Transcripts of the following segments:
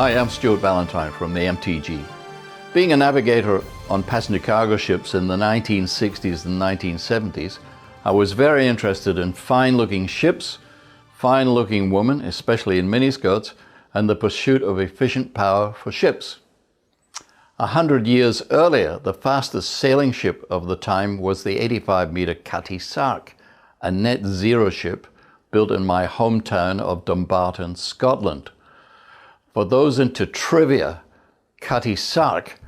Hi, I'm Stuart Ballantyne from the MTG. Being a navigator on passenger cargo ships in the 1960s and 1970s, I was very interested in fine-looking ships, fine-looking women, especially in miniskirts, and the pursuit of efficient power for ships. 100 years earlier, the fastest sailing ship of the time was the 85-meter Cutty Sark, a net zero ship built in my hometown of Dumbarton, Scotland. For those into trivia, Cutty Sark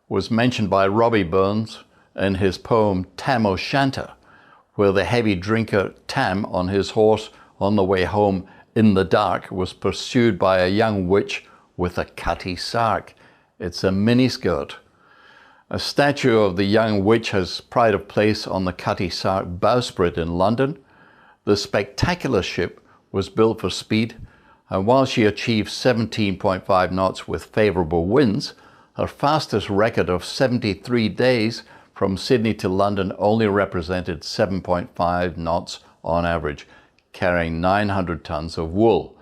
was mentioned by Robbie Burns in his poem Tam O'Shanter, where the heavy drinker Tam on his horse on the way home in the dark was pursued by a young witch with a Cutty Sark. It's a miniskirt. A statue of the young witch has pride of place on the Cutty Sark bowsprit in London. The spectacular ship was built for speed, and while she achieved 17.5 knots with favourable winds, her fastest record of 73 days from Sydney to London only represented 7.5 knots on average, carrying 900 tons of wool.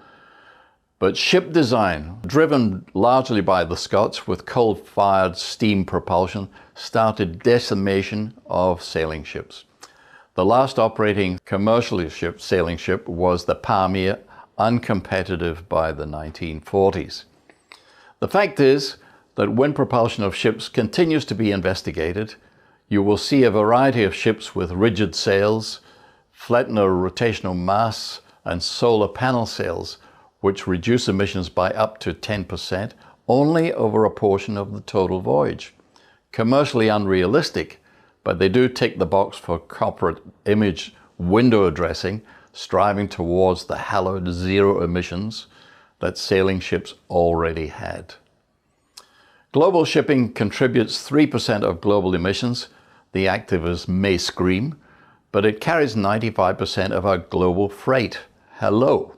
But ship design, driven largely by the Scots with coal-fired steam propulsion, started decimation of sailing ships. The last operating commercial sailing ship was the Palmyra, uncompetitive by the 1940s. The fact is that wind propulsion of ships continues to be investigated. You will see a variety of ships with rigid sails, flattened or rotational masts, and solar panel sails, which reduce emissions by up to 10% only over a portion of the total voyage. Commercially unrealistic, but they do tick the box for corporate image window dressing, striving towards the hallowed zero emissions that sailing ships already had. Global shipping contributes 3% of global emissions. The activists may scream, but it carries 95% of our global freight. Hello.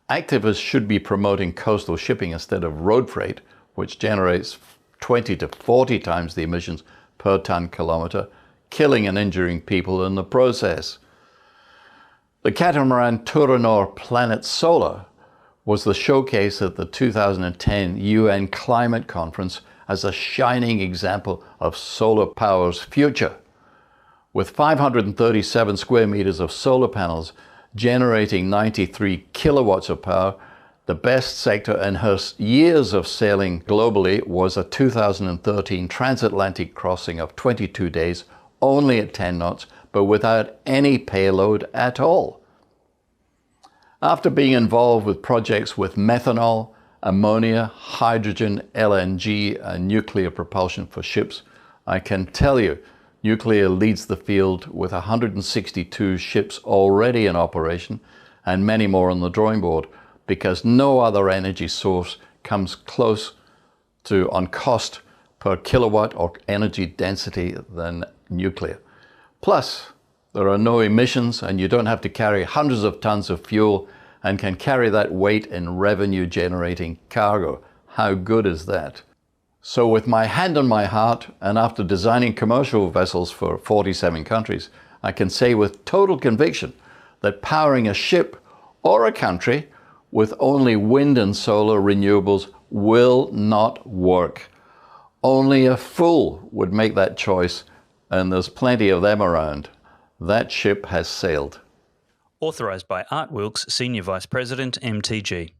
Activists should be promoting coastal shipping instead of road freight, which generates 20 to 40 times the emissions per ton kilometer, killing and injuring people in the process. The catamaran Touranor Planet Solar was the showcase at the 2010 UN Climate Conference as a shining example of solar power's future. With 537 square meters of solar panels generating 93 kilowatts of power, the best sector in her years of sailing globally was a 2013 transatlantic crossing of 22 days, only at 10 knots, but without any payload at all. After being involved with projects with methanol, ammonia, hydrogen, LNG, and nuclear propulsion for ships, I can tell you nuclear leads the field with 162 ships already in operation and many more on the drawing board, because no other energy source comes close to on cost per kilowatt or energy density than nuclear. Plus, there are no emissions and you don't have to carry hundreds of tons of fuel and can carry that weight in revenue-generating cargo. How good is that? So with my hand on my heart, and after designing commercial vessels for 47 countries, I can say with total conviction that powering a ship or a country with only wind and solar renewables will not work. Only a fool would make that choice, and there's plenty of them around. That ship has sailed. Authorised by Art Wilkes, Senior Vice President, MTG.